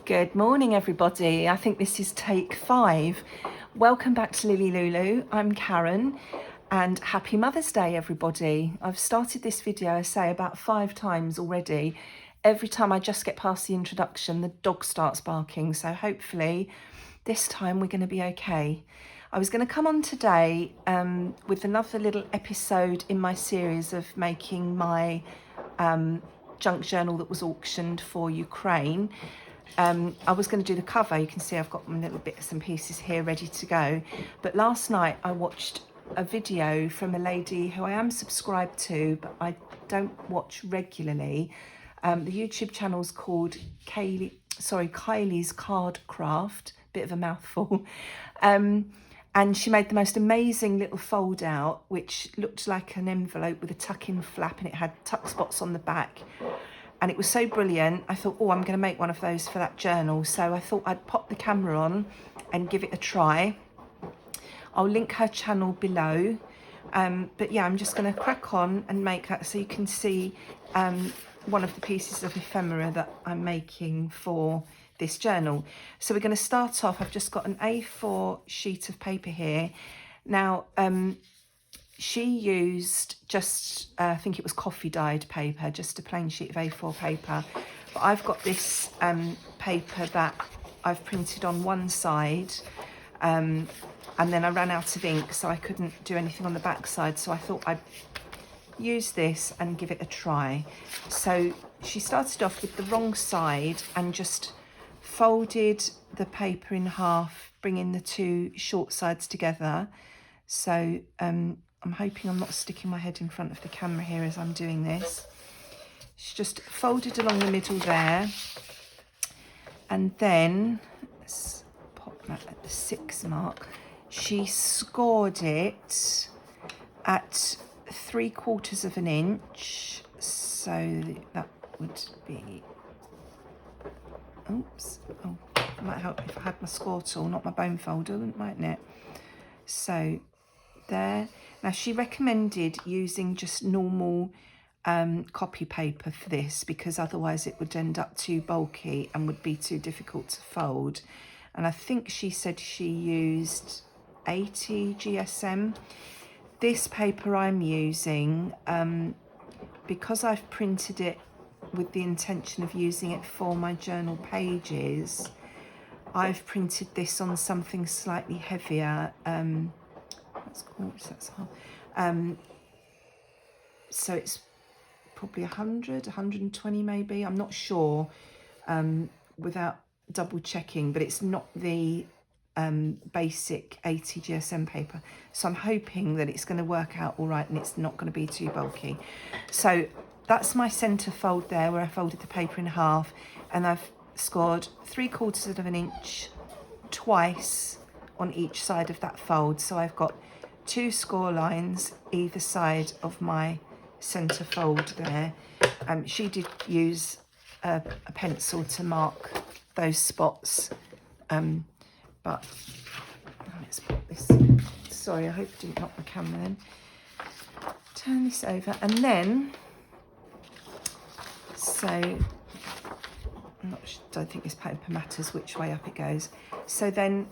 Good morning, everybody. I think this is take 5. Welcome back to Lily Lulu. I'm Karen and happy Mother's Day, everybody. I've started this video, I say, about 5 times already. Every time I just get past the introduction, the dog starts barking. So hopefully this time we're going to be okay. I was going to come on today with another little episode in my series of making my junk journal that was auctioned for Ukraine. I was going to do the cover. You can see I've got my little bits and pieces here ready to go. But last night I watched a video from a lady who I am subscribed to, but I don't watch regularly. The YouTube channel's called Kylie's Card Craft, bit of a mouthful. And she made the most amazing little fold out, which looked like an envelope with a tuck-in flap, and it had tuck spots on the back. And it was so brilliant, I thought, oh, I'm going to make one of those for that journal. So I thought I'd pop the camera on and give it a try. I'll link her channel below. But yeah, I'm just going to crack on and make that so you can see one of the pieces of ephemera that I'm making for this journal. So we're going to start off. I've just got an A4 sheet of paper here. Now, she used just, I think it was coffee dyed paper, just a plain sheet of A4 paper. But I've got this paper that I've printed on one side, and then I ran out of ink, so I couldn't do anything on the back side. So I thought I'd use this and give it a try. So she started off with the wrong side and just folded the paper in half, bringing the two short sides together. So I'm hoping I'm not sticking my head in front of the camera here as I'm doing this. She's just folded along the middle there, and then let's pop that at the 6 mark. She scored it at 3/4 of an inch, so that would be, oops, oh, it might help if I had my score tool, not my bone folder, mightn't it? So there. Now, she recommended using just normal copy paper for this, because otherwise it would end up too bulky and would be too difficult to fold. And I think she said she used 80 GSM. This paper I'm using, because I've printed it with the intention of using it for my journal pages, I've printed this on something slightly heavier. So it's probably 100, 120 maybe, I'm not sure, without double checking, but it's not the basic 80 GSM paper. So I'm hoping that it's going to work out all right and it's not going to be too bulky. So that's my centre fold there, where I folded the paper in half, and I've scored 3/4 of an inch twice on each side of that fold. So I've got 2 score lines either side of my centre fold there. She did use a pencil to mark those spots, but let's put this, sorry, I hope I didn't knock my camera then. Turn this over, and then, so don't think this paper matters which way up it goes. So then,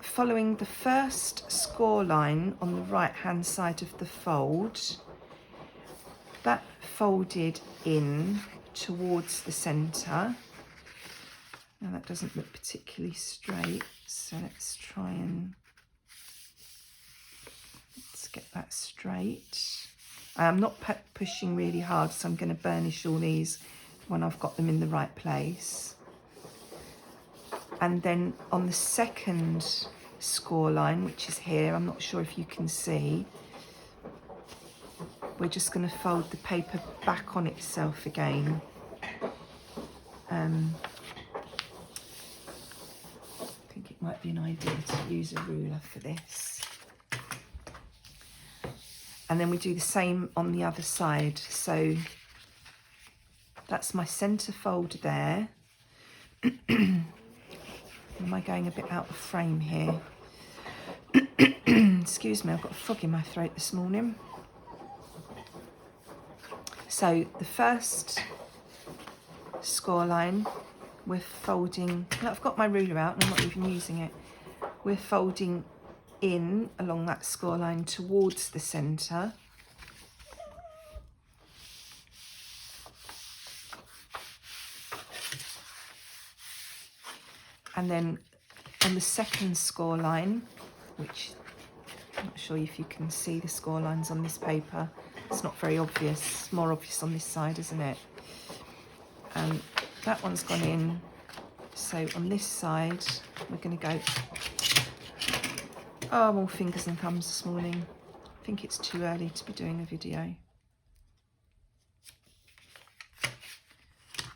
following the first score line on the right hand side of the fold, that folded in towards the centre. Now that doesn't look particularly straight, so let's try and let's get that straight. I'm not pushing really hard, so I'm going to burnish all these when I've got them in the right place. And then on the second score line, which is here, I'm not sure if you can see, we're just going to fold the paper back on itself again. I think it might be an idea to use a ruler for this. And then we do the same on the other side. So that's my centre fold there. Am I going a bit out of frame here? Excuse me, I've got a frog in my throat this morning. So the first score line we're folding, I've got my ruler out and I'm not even using it. We're folding in along that score line towards the centre. And then on the second score line, which I'm not sure if you can see the score lines on this paper, it's not very obvious, it's more obvious on this side, isn't it? That one's gone in, so on this side we're going to go, oh, I'm all fingers and thumbs this morning. I think it's too early to be doing a video.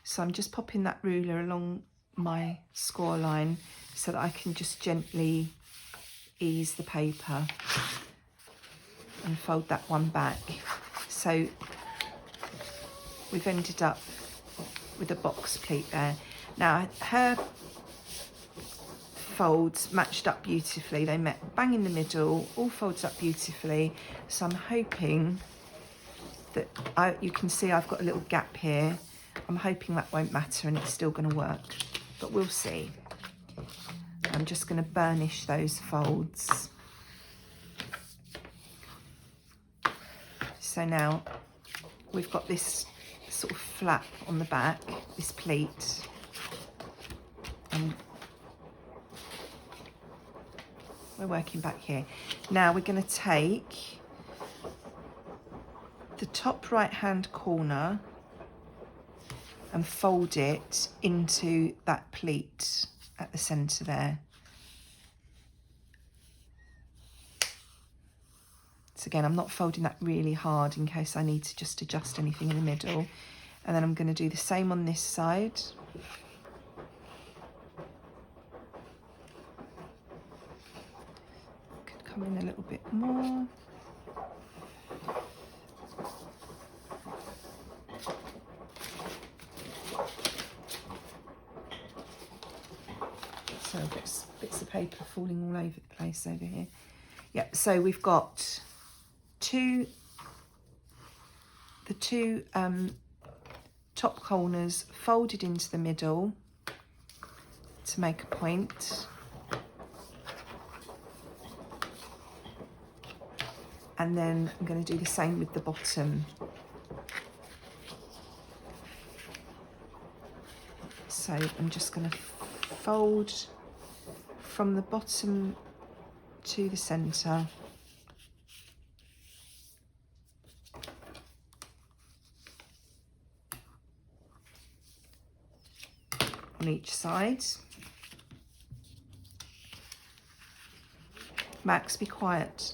So I'm just popping that ruler along my score line so that I can just gently ease the paper and fold that one back. So we've ended up with a box pleat there. Now her folds matched up beautifully. They met bang in the middle, all folds up beautifully. So I'm hoping that you can see I've got a little gap here. I'm hoping that won't matter and it's still going to work, but we'll see. I'm just going to burnish those folds. So now we've got this sort of flap on the back, this pleat, and we're working back here. Now we're going to take the top right hand corner and fold it into that pleat at the centre there. So again, I'm not folding that really hard in case I need to just adjust anything in the middle. And then I'm going to do the same on this side. Could come in a little bit more. So I've got bits of paper falling all over the place over here. Yeah, so we've got the two top corners folded into the middle to make a point, and then I'm going to do the same with the bottom. So I'm just going to fold from the bottom to the centre. On each side. Max, be quiet.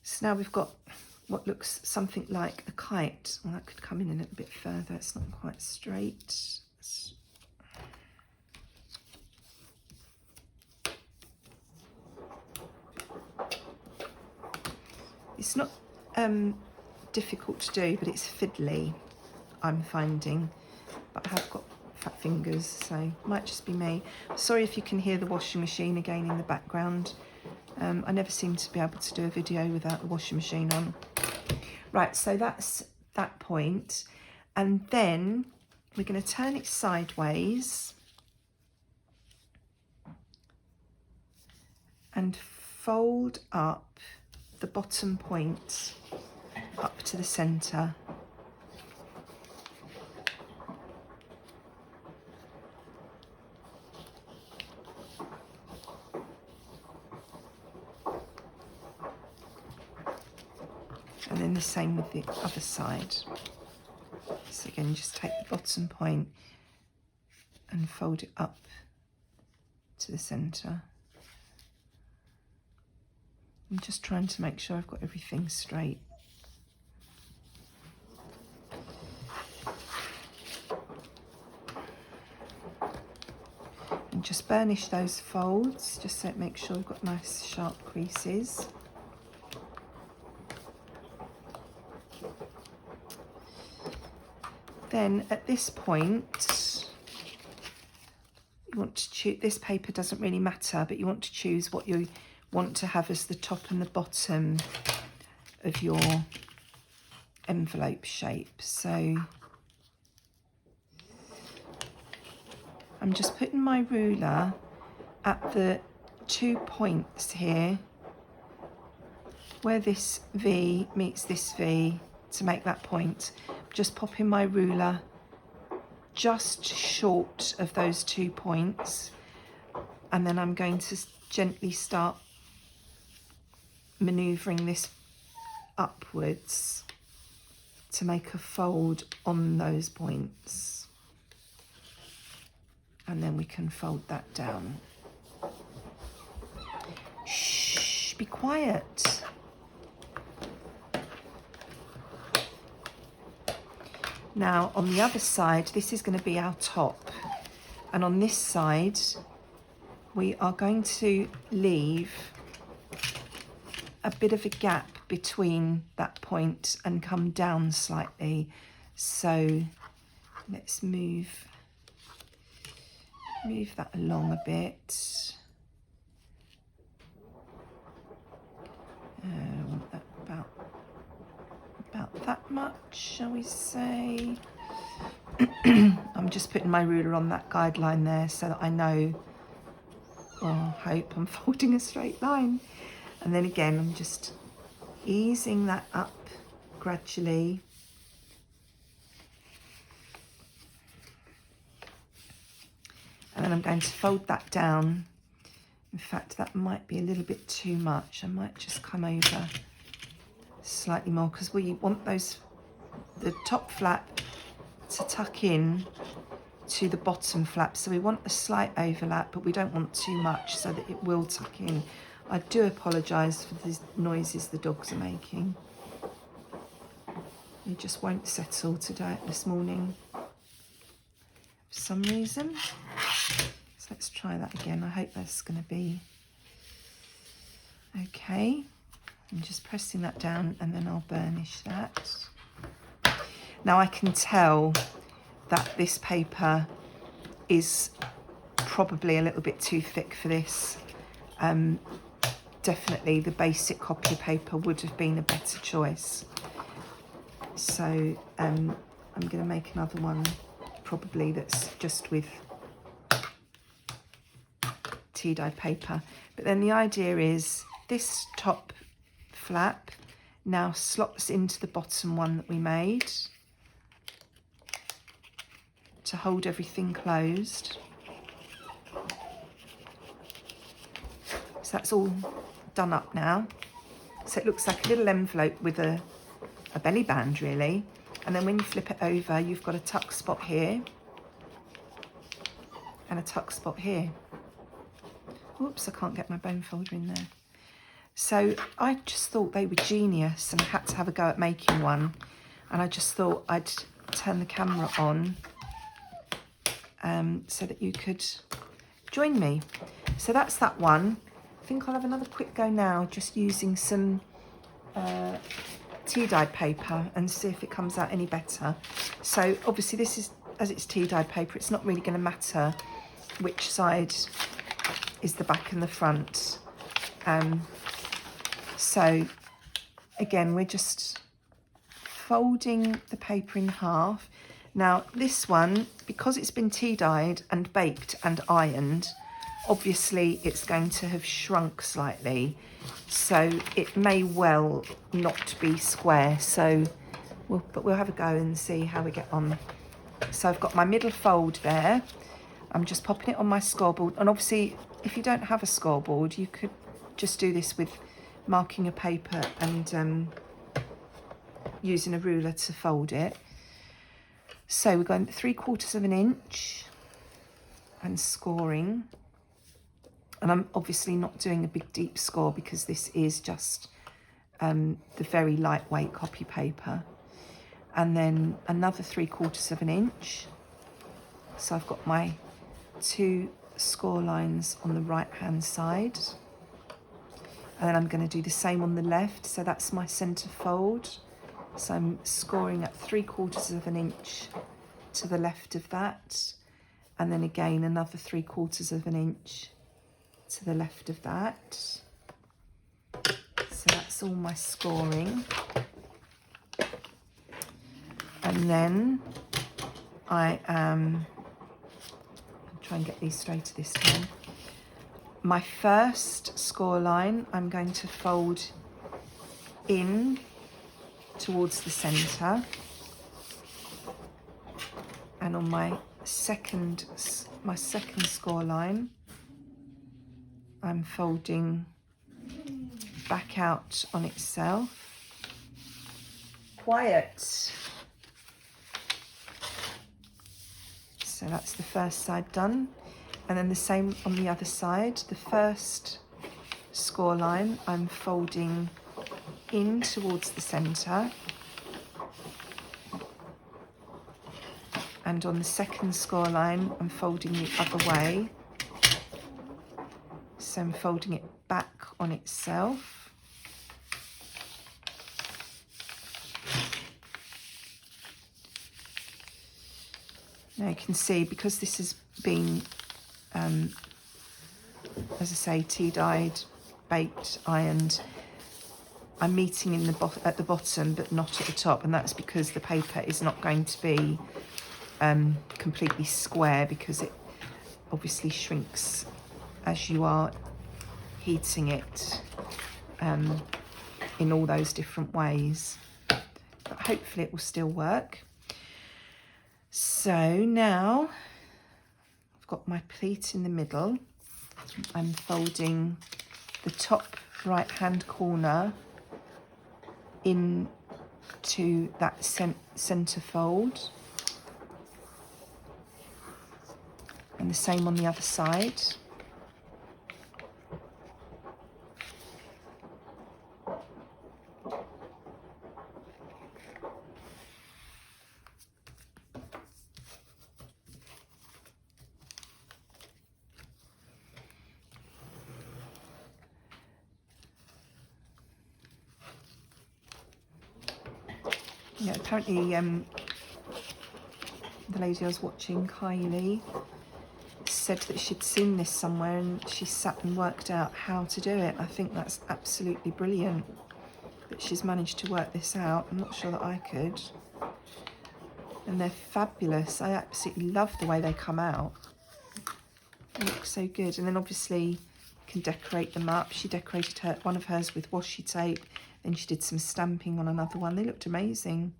So now we've got what looks something like a kite. Well, that could come in a little bit further. It's not quite straight. It's not difficult to do, but it's fiddly, I'm finding. But I have got fat fingers, so it might just be me. Sorry if you can hear the washing machine again in the background. I never seem to be able to do a video without the washing machine on. Right, so that's that point. And then we're going to turn it sideways and fold up the bottom point up to the centre. And then the same with the other side. So again, just take the bottom point and fold it up to the centre. I'm just trying to make sure I've got everything straight. And just burnish those folds, just so it makes sure we've got nice sharp creases. Then at this point, you want to choose, this paper doesn't really matter, but you want to choose what you want to have as the top and the bottom of your envelope shape. So I'm just putting my ruler at the 2 points here where this V meets this V to make that point. Just popping my ruler just short of those 2 points, and then I'm going to gently start maneuvering this upwards to make a fold on those points, and then we can fold that down. Shh, be quiet. Now on the other side, this is going to be our top, and on this side we are going to leave a bit of a gap between that point and come down slightly. So let's move that along a bit. I want that about that much, shall we say. I'm just putting my ruler on that guideline there so that I know, or hope I'm folding a straight line. And then again, I'm just easing that up gradually. And then I'm going to fold that down. In fact, that might be a little bit too much. I might just come over slightly more, because we want the top flap to tuck in to the bottom flap. So we want a slight overlap, but we don't want too much so that it will tuck in. I do apologise for the noises the dogs are making. They just won't settle today, this morning, for some reason. So let's try that again. I hope that's going to be okay. I'm just pressing that down, and then I'll burnish that. Now I can tell that this paper is probably a little bit too thick for this. Definitely the basic copy paper would have been a better choice. So I'm going to make another one probably that's just with tea-dyed paper. But then the idea is this top flap now slots into the bottom one that we made to hold everything closed. So that's all done up now. So it looks like a little envelope with a belly band really. And then when you flip it over, you've got a tuck spot here and a tuck spot here. Oops, I can't get my bone folder in there. So I just thought they were genius, and I had to have a go at making one. And I just thought I'd turn the camera on so that you could join me. So that's that one. I think I'll have another quick go now, just using some tea-dyed paper and see if it comes out any better. So obviously this is, as it's tea-dyed paper, it's not really going to matter which side is the back and the front. So again, we're just folding the paper in half. Now this one, because it's been tea-dyed and baked and ironed, obviously it's going to have shrunk slightly, so it may well not be square. So we'll have a go and see how we get on. So I've got my middle fold there. I'm just popping it on my scoreboard, and obviously if you don't have a scoreboard, you could just do this with marking a paper and using a ruler to fold it. So we're going 3/4 of an inch and scoring. And I'm obviously not doing a big deep score because this is just the very lightweight copy paper. And then another 3/4 of an inch. So I've got my 2 score lines on the right hand side. And then I'm going to do the same on the left. So that's my centre fold. So I'm scoring at 3/4 of an inch to the left of that, and then again another 3/4 of an inch to the left of that. So that's all my scoring. And then I'll try and get these straighter this time. My first score line, I'm going to fold in towards the centre, and on my second score line, I'm folding back out on itself. Quiet. So that's the first side done, and then the same on the other side. The first score line, I'm folding in towards the centre, and on the second score line, I'm folding the other way. So I'm folding it back on itself. Now you can see, because this has been, as I say, tea dyed, baked, ironed, I'm meeting in at the bottom but not at the top, and that's because the paper is not going to be completely square, because it obviously shrinks as you are heating it in all those different ways. But hopefully it will still work. So now I've got my pleat in the middle. I'm folding the top right hand corner into that centre fold, and the same on the other side. Yeah, apparently the lady I was watching, Kylie, said that she'd seen this somewhere and she sat and worked out how to do it. I think that's absolutely brilliant that she's managed to work this out. I'm not sure that I could. And they're fabulous. I absolutely love the way they come out. They look so good. And then obviously you can decorate them up. She decorated one of hers with washi tape. Then she did some stamping on another one. They looked amazing.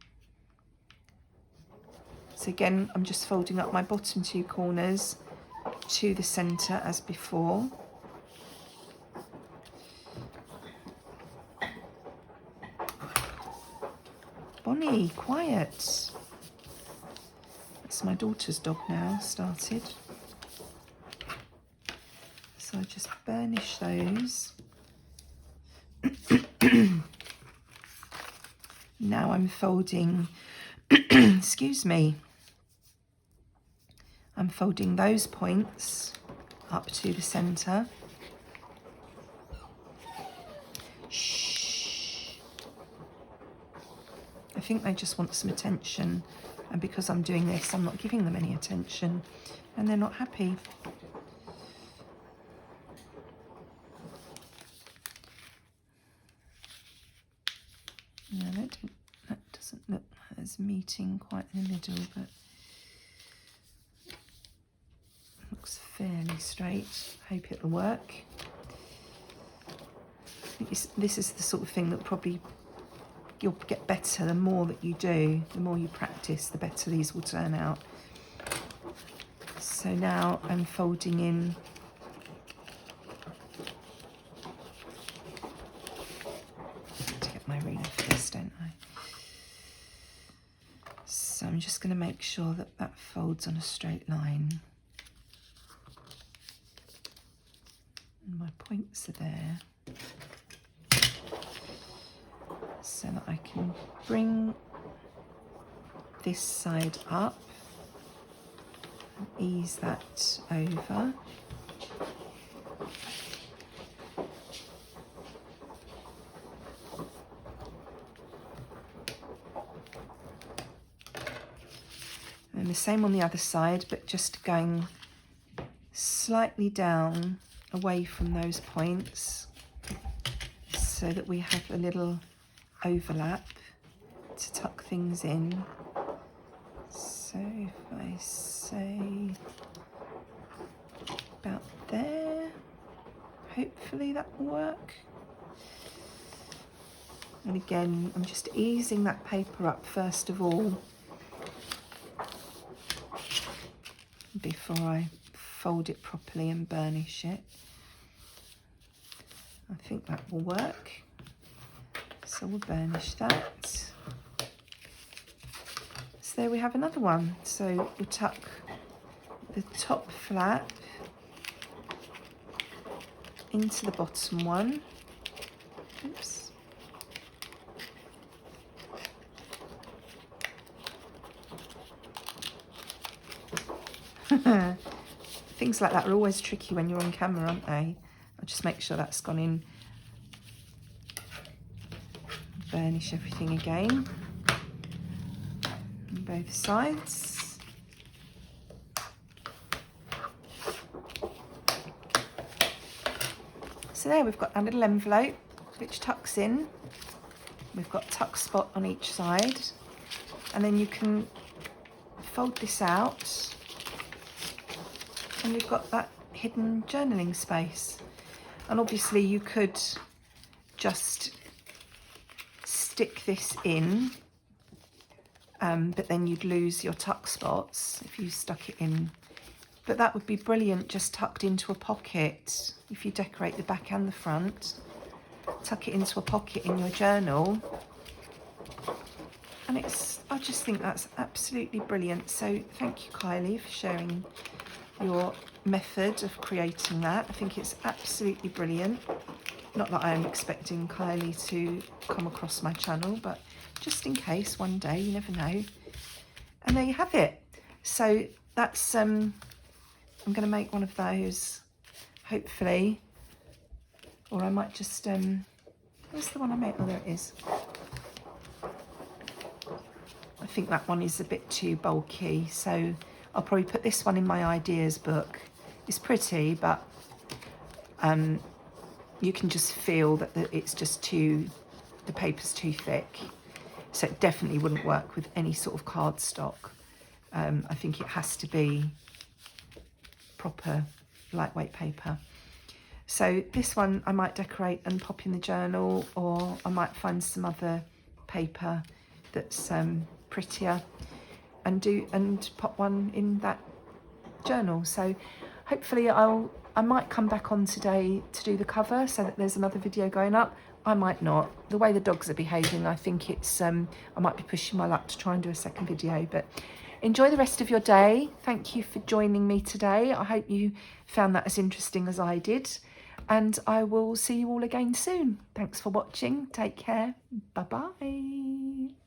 So again, I'm just folding up my bottom 2 corners to the centre as before. Bonnie, quiet. That's my daughter's dog now, started. So I just burnish those. Now I'm folding, excuse me, I'm folding those points up to the centre. Shh. I think they just want some attention, and because I'm doing this, I'm not giving them any attention, and they're not happy. No, that doesn't look like there's meeting quite in the middle, but looks fairly straight. Hope it'll work. This is the sort of thing that probably you'll get better the more that you do, the more you practice, the better these will turn out. So now I'm folding in to get my ruler for this, don't I? So I'm just going to make sure that that folds on a straight line. And my points are there, so that I can bring this side up and ease that over. And the same on the other side, but just going slightly down away from those points so that we have a little overlap to tuck things in. So if I say about there, hopefully that will work. And again, I'm just easing that paper up first of all before I fold it properly and burnish it. I think that will work. So we'll burnish that. So there we have another one. So we'll tuck the top flap into the bottom one. Oops. Things like that are always tricky when you're on camera, aren't they? I'll just make sure that's gone in. Burnish everything again on both sides. So there we've got our little envelope which tucks in. We've got tuck spot on each side, and then you can fold this out and you've got that hidden journaling space. And obviously you could just stick this in, but then you'd lose your tuck spots if you stuck it in. But that would be brilliant just tucked into a pocket. If you decorate the back and the front, tuck it into a pocket in your journal. And I just think that's absolutely brilliant. So thank you, Kylie, for sharing your method of creating that. I think it's absolutely brilliant. Not that I am expecting Kylie to come across my channel, but just in case one day, you never know. And there you have it. So that's I'm going to make one of those, hopefully, or I might just where's the one I made? Oh, there it is. I think that one is a bit too bulky, so I'll probably put this one in my ideas book. It's pretty, but you can just feel that it's just the paper's too thick. So it definitely wouldn't work with any sort of cardstock. I think it has to be proper lightweight paper. So this one I might decorate and pop in the journal, or I might find some other paper that's prettier and pop one in that journal. So hopefully I might come back on today to do the cover so that there's another video going up. I might not. The way the dogs are behaving, I think it's I might be pushing my luck to try and do a second video. But enjoy the rest of your day. Thank you for joining me today. I hope you found that as interesting as I did, and I will see you all again soon. Thanks for watching. Take care. Bye bye.